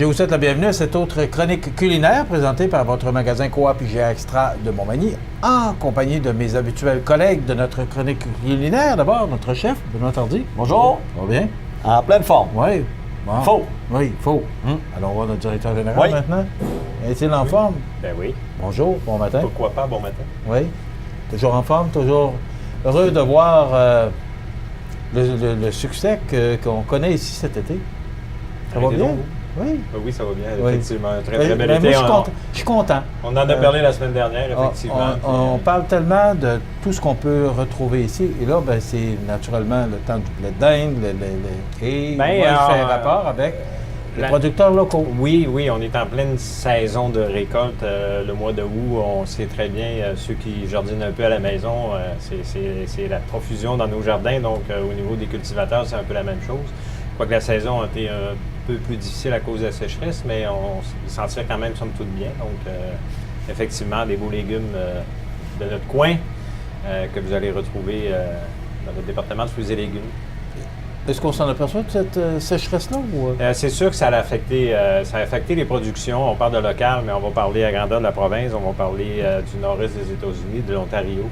Je vous souhaite la bienvenue à cette autre chronique culinaire présentée par votre magasin Coop IGA Extra de Montmagny, en compagnie de mes habituels collègues de notre chronique culinaire. D'abord, notre chef, Benoît Tardy. Bonjour. Ça va bien? En pleine forme. Oui. Bon. Faux. Oui, faux. Alors, on va notre directeur général Oui. maintenant. Est-il en forme? Ben oui. Bonjour, bon matin. Pourquoi pas, bon matin. Oui. Toujours en forme, toujours heureux de voir le succès qu'on connaît ici cet été. Ça va Arrêtez bien? donc, Oui. Oui, ça va bien, Oui. effectivement. Un très, très bel Mais moi, été. je suis content. On en a parlé la semaine dernière, effectivement. On parle tellement de tout ce qu'on peut retrouver ici. Et là, ben, c'est naturellement le temps du blé d'Inde, et Ben, moi, je fais rapport avec les producteurs locaux. Oui, on est en pleine saison de récolte. Le mois de août, on sait très bien, ceux qui jardinent un peu à la maison, c'est la profusion dans nos jardins. Donc, au niveau des cultivateurs, c'est un peu la même chose. Quoique la saison a été un peu plus difficile à cause de la sécheresse, mais on s'en tire quand même somme toute bien. Donc, effectivement, des beaux légumes de notre coin que vous allez retrouver dans le département de fruits et légumes. Est-ce qu'on s'en aperçoit de cette sécheresse-là? Ou... c'est sûr que ça a affecté les productions. On parle de local, mais on va parler à grandeur de la province. On va parler du nord-est des États-Unis, de l'Ontario.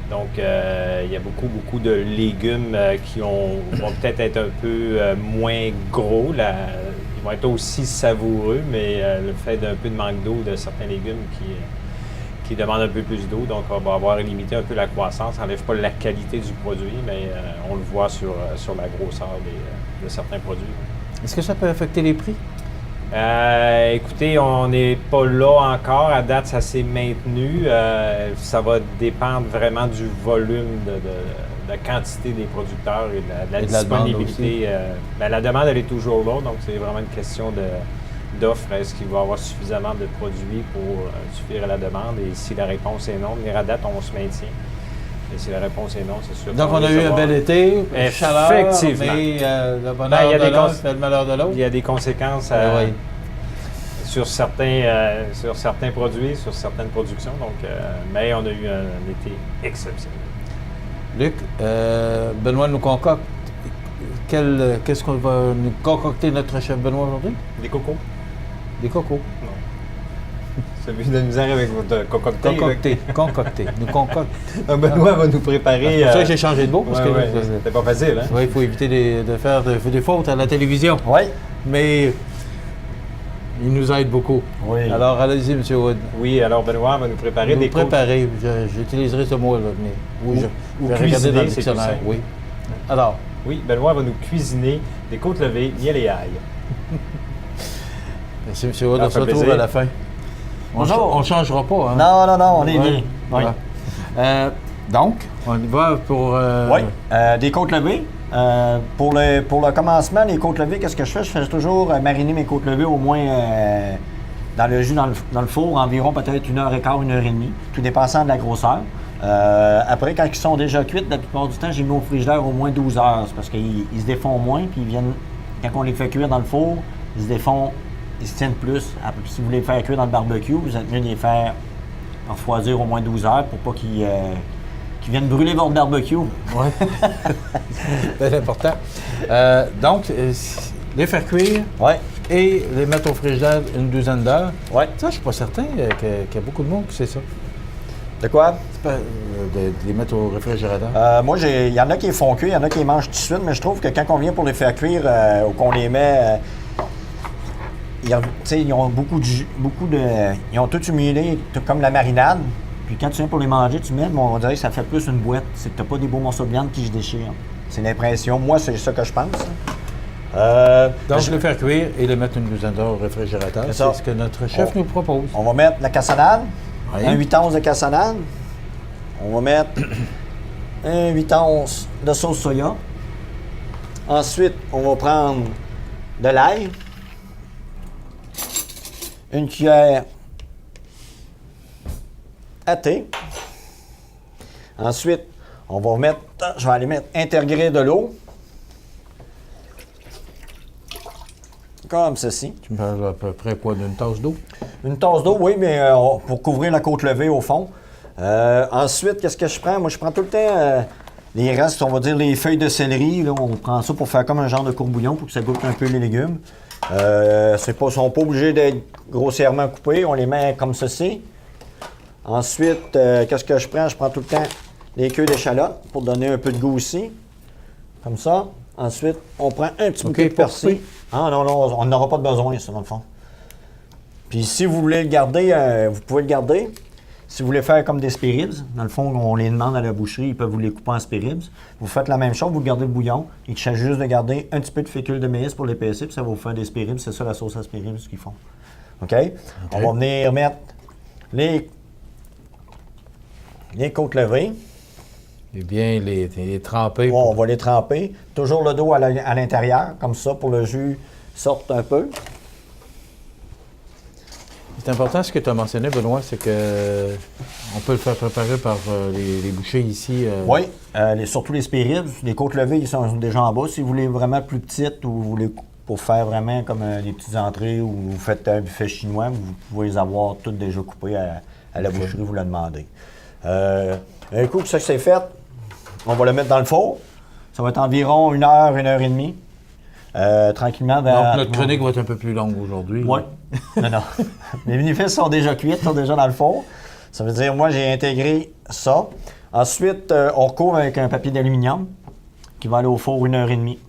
Donc, il y a beaucoup de légumes qui vont peut-être être un peu moins gros. Ils vont être aussi savoureux, mais le fait d'un peu de manque d'eau de certains légumes qui demandent un peu plus d'eau, donc on va avoir limité un peu la croissance. Ça n'enlève pas la qualité du produit, mais on le voit sur la grosseur de certains produits. Est-ce que ça peut affecter les prix? Écoutez, on n'est pas là encore. À date, ça s'est maintenu. Ça va dépendre vraiment du volume de la quantité des producteurs et de la disponibilité. La demande, elle est toujours là, donc c'est vraiment une question d'offre. Est-ce qu'il va y avoir suffisamment de produits pour suffire à la demande? Et si la réponse est non, à date, on se maintient. Et si la réponse est non, c'est sûr. Donc, on a eu un bel été, chaleur, effectivement. Mais le bonheur de l'un fait le malheur de l'autre. Il y a des conséquences sur certains produits, sur certaines productions. Donc, mais on a eu un été exceptionnel. Luc, Benoît nous concocte. Qu'est-ce qu'on va nous concocter notre chef Benoît aujourd'hui? Des cocos? Des cocos. Non. Celui de misère avec votre concocté. Concocté. Nous concocte. Benoît va nous préparer. C'est pour ça que j'ai changé de mot. Parce que c'était pas facile, hein? Oui, il faut éviter de faire des fautes à la télévision. Oui. Mais il nous aide beaucoup. Oui. Alors, allez-y, M. Wood. Oui, alors Benoît va nous préparer des côtes. J'utiliserai ce mot-là. Mais ou je vais regarder dans le cuisiner, dictionnaire. Oui. Alors. Oui, Benoît va nous cuisiner des côtes levées, miel et ail. Merci, M. Wood. On se retrouve à la fin. Bonjour. On ne changera pas. Hein? Non, on est bien. Voilà. Donc, on y va pour... Oui, des côtes levées. Pour le commencement, les côtes levées, qu'est-ce que je fais? Je fais toujours mariner mes côtes levées au moins dans le jus, dans le four, environ peut-être 1h15, 1h30, tout dépendant de la grosseur. Après, quand ils sont déjà cuites, la plupart du temps, j'ai mis au frigidaire au moins 12 heures. C'est parce qu'ils se défont moins, puis ils viennent, quand on les fait cuire dans le four, ils se défont, ils se tiennent plus. Après, si vous les faites cuire dans le barbecue, vous êtes mieux de les faire refroidir au moins 12 heures pour pas qu'ils viennent brûler votre barbecue. Oui. C'est important. Donc, les faire cuire et les mettre au frigidaire une douzaine d'heures. Oui. Ça, je suis pas certain qu'il y a beaucoup de monde qui sait ça. De quoi? De les mettre au réfrigérateur. Moi, il y en a qui les font cuire, il y en a qui les mangent tout de suite, mais je trouve que quand on vient pour les faire cuire ou qu'on les met, ils ont ils ont tout humilé, comme la marinade. Puis quand tu viens pour les manger, tu mets, on dirait que ça fait plus une boîte. C'est que tu n'as pas des beaux morceaux de viande qui se déchirent. C'est l'impression. Moi, c'est ça que je pense. Donc, les faire cuire et les mettre une douzaine d'heures au réfrigérateur. C'est ce que notre chef nous propose. On va mettre la cassonade, Oui. un 8 onces de cassonade. On va mettre un 8 onces de sauce soya. Ensuite, on va prendre de l'ail. Une cuillère à thé. Ensuite, je vais aller mettre intégrer de l'eau. Comme ceci. Tu me parles à peu près quoi, d'une tasse d'eau? Une tasse d'eau, oui, mais pour couvrir la côte levée au fond. Ensuite, qu'est-ce que je prends? Moi, je prends tout le temps les restes, on va dire les feuilles de céleri. Là, on prend ça pour faire comme un genre de courbouillon pour que ça goûte un peu les légumes. Sont pas obligés d'être grossièrement coupés. On les met comme ceci. Ensuite, qu'est-ce que je prends? Je prends tout le temps les queues d'échalote pour donner un peu de goût aussi. Comme ça. Ensuite, on prend un petit bouquet de persil. Ah non, on n'aura pas de besoin, ça, dans le fond. Puis si vous voulez le garder, vous pouvez le garder. Si vous voulez faire comme des spare ribs, dans le fond, on les demande à la boucherie, ils peuvent vous les couper en spare ribs. Vous faites la même chose, vous gardez le bouillon. Il s'agit juste de garder un petit peu de fécule de maïs pour l'épaissir, puis ça va vous faire des spare ribs. C'est ça la sauce à spare ribs qu'ils font. OK? On va venir mettre les côtes levées. Eh bien, les tremper. On va les tremper. Toujours le dos à l'intérieur, comme ça, pour le jus sorte un peu. C'est important ce que tu as mentionné, Benoît, c'est que on peut le faire préparer par les bouchers ici. Oui, surtout les spare ribs. Les côtes levées, ils sont déjà en bas. Si vous voulez vraiment plus petites ou vous voulez pour faire vraiment comme des petites entrées ou vous faites un buffet chinois, vous pouvez les avoir toutes déjà coupées à la boucherie, vous la demandez. Un coup que ça c'est fait, on va le mettre dans le four. Ça va être environ 1 heure, 1 heure et demie. Tranquillement. Donc, notre chronique va être un peu plus longue aujourd'hui. Oui. Non. Les bénéfices sont déjà cuits, sont déjà dans le four. Ça veut dire, moi, j'ai intégré ça. Ensuite, on recouvre avec un papier d'aluminium qui va aller au four 1 heure et demie.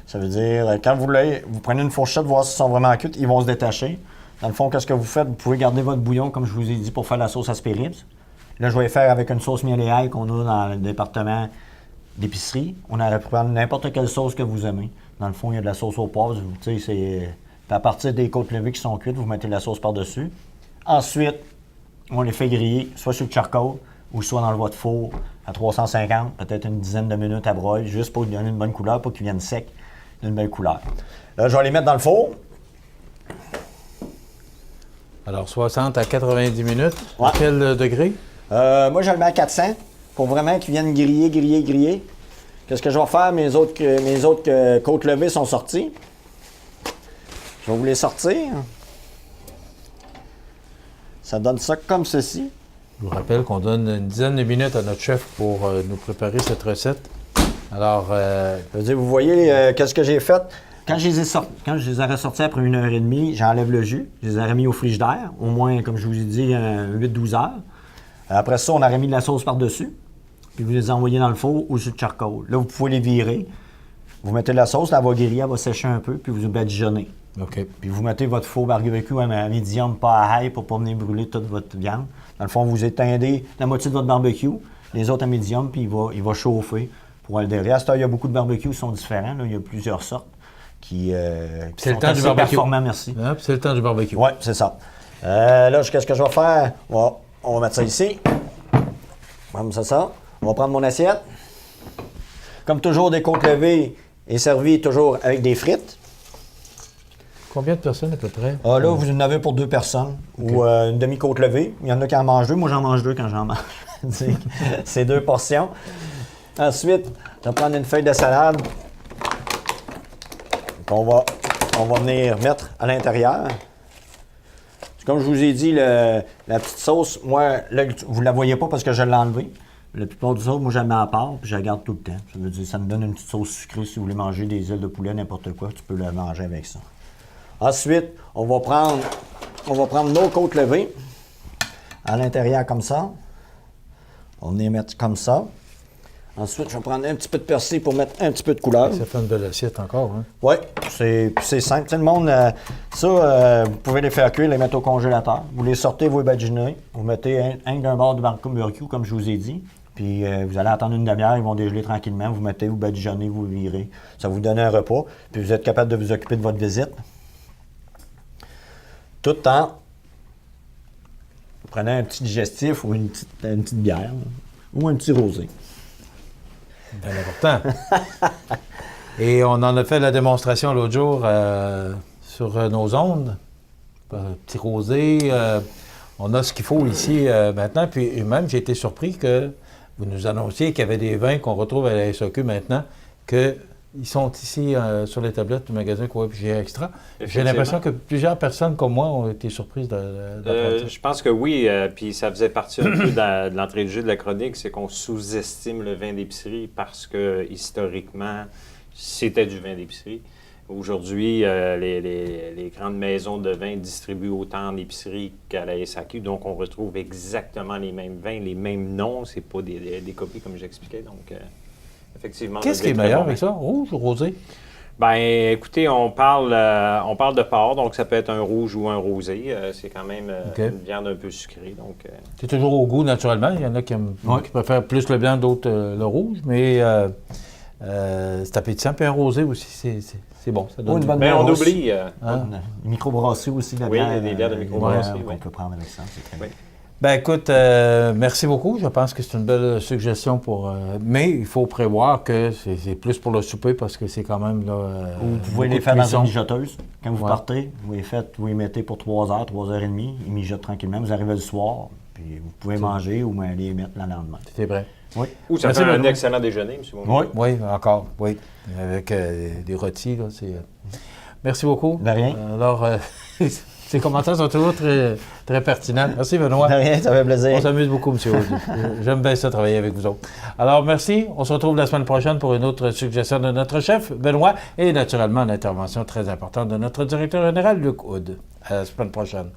Ça veut dire, quand vous prenez une fourchette, voir s'ils sont vraiment cuits, ils vont se détacher. Dans le fond, qu'est-ce que vous faites? Vous pouvez garder votre bouillon, comme je vous ai dit, pour faire la sauce à spare ribs. Là, je vais faire avec une sauce miel et ail qu'on a dans le département d'épicerie. On aurait pu prendre n'importe quelle sauce que vous aimez. Dans le fond, il y a de la sauce au poivre. Tu sais, c'est à partir des côtes levées qui sont cuites, vous mettez de la sauce par-dessus. Ensuite, on les fait griller, soit sur le charcoal ou soit dans votre four à 350, peut-être une dizaine de minutes à broyer, juste pour lui donner une bonne couleur, pour qu'ils viennent secs, d'une belle couleur. Là, je vais les mettre dans le four. Alors, 60 à 90 minutes. Ouais. À quel degré? Moi, je le mets à 400 pour vraiment qu'ils viennent griller. Qu'est-ce que je vais faire? Mes autres côtes levées sont sorties. Je vais vous les sortir. Ça donne ça comme ceci. Je vous rappelle qu'on donne une dizaine de minutes à notre chef pour nous préparer cette recette. Alors, Je veux dire, vous voyez qu'est-ce que j'ai fait? Quand je les ai ressortis après 1 heure et demie, j'enlève le jus. Je les ai remis au frigidaire, au moins, comme je vous ai dit, 8-12 heures. Après ça, on a remis de la sauce par-dessus. Puis vous les envoyez dans le four ou sur le charcoal. Là, vous pouvez les virer. Vous mettez de la sauce, elle va griller, elle va sécher un peu, puis vous badigeonnez. OK. Puis vous mettez votre four barbecue à médium, pas à high, pour ne pas venir brûler toute votre viande. Dans le fond, vous éteindez la moitié de votre barbecue, les autres à médium, puis il va chauffer pour le derrière. À ce temps, il y a beaucoup de barbecues qui sont différents. Là. Il y a plusieurs sortes qui c'est sont le temps assez du barbecue. performants, merci. Ah, puis c'est le temps du barbecue. Oui, c'est ça. Là, qu'est-ce que je vais faire? On va mettre ça ici. Comme ça. On va prendre mon assiette. Comme toujours, des côtes levées et servies toujours avec des frites. Combien de personnes à peu près? Ah, là, vous en avez pour 2 personnes ou une demi-côte levée. Il y en a qui en mangent 2. Moi, j'en mange 2 quand j'en mange. C'est 2 portions. Ensuite, je vais prendre une feuille de salade qu'on va venir mettre à l'intérieur. Comme je vous ai dit, la petite sauce, moi, là, vous ne la voyez pas parce que je l'ai enlevée. La plupart du sauce, moi, je la mets à part puis je la garde tout le temps. Ça veut dire, ça me donne une petite sauce sucrée. Si vous voulez manger des ailes de poulet, n'importe quoi, tu peux la manger avec ça. Ensuite, on va prendre nos côtes levées à l'intérieur comme ça. On va les mettre comme ça. Ensuite, je vais prendre un petit peu de persil pour mettre un petit peu de couleur. Ça fait une belle assiette encore, hein? Oui, c'est simple. Tout le monde, vous pouvez les faire cuire, les mettre au congélateur. Vous les sortez, vous les badigeonnez. Vous mettez un d'un bord de barbecue, comme je vous ai dit. Puis vous allez attendre une demi-heure, ils vont dégeler tranquillement. Vous mettez, vous badigeonnez, vous virez. Ça vous donne un repas. Puis vous êtes capable de vous occuper de votre visite. Tout en prenant un petit digestif ou une petite bière. Là, ou un petit rosé. Bien important. Et on en a fait la démonstration l'autre jour sur nos ondes. Petit rosé. On a ce qu'il faut ici maintenant. Puis même, j'ai été surpris que vous nous annonciez qu'il y avait des vins qu'on retrouve à la SAQ maintenant, qu'ils sont ici sur les tablettes du magasin Coop IGA Extra. J'ai l'impression que plusieurs personnes comme moi ont été surprises d'apprendre ça. Je pense que oui, puis ça faisait partie un peu de l'entrée de jeu de la chronique, c'est qu'on sous-estime le vin d'épicerie parce que historiquement, c'était du vin d'épicerie. Aujourd'hui, les grandes maisons de vin distribuent autant en épicerie qu'à la SAQ, donc on retrouve exactement les mêmes vins, les mêmes noms, c'est pas des copies comme j'expliquais, donc effectivement... Qu'est-ce qui est meilleur avec ça, rouge ou rosé? Ben, écoutez, on parle de porc, donc ça peut être un rouge ou un rosé. C'est quand même une viande un peu sucrée. Donc, c'est toujours au goût, naturellement. Il y en a qui préfèrent plus le blanc, d'autres le rouge, mais c'est appétissant. Puis un rosé aussi, c'est bon. Ça donne une bonne on oublie... Une microbrasserie aussi. Oui, il y a des bières de microbrasserie. On peut prendre avec ça, c'est très bien. Ben écoute, merci beaucoup. Je pense que c'est une belle suggestion pour... mais il faut prévoir que c'est plus pour le souper parce que c'est quand même là... vous pouvez les faire dans une mijoteuse. Quand vous partez, vous les mettez pour 3 heures, 3 heures et demie. Ils mijotent tranquillement. Vous arrivez le soir, puis vous pouvez manger ou les mettre le lendemain. C'est vrai. Oui. Ou ça fait un excellent déjeuner, M. Mounier. Oui, encore, oui. Avec des rôtis, là, c'est... Merci beaucoup. De rien. Alors... Ces commentaires sont toujours très, très pertinents. Merci, Benoît. De rien, ça fait plaisir. On s'amuse beaucoup, M. Audy. J'aime bien ça, travailler avec vous autres. Alors, merci. On se retrouve la semaine prochaine pour une autre suggestion de notre chef, Benoît, et naturellement, l'intervention très importante de notre directeur général, Luc Hood. À la semaine prochaine.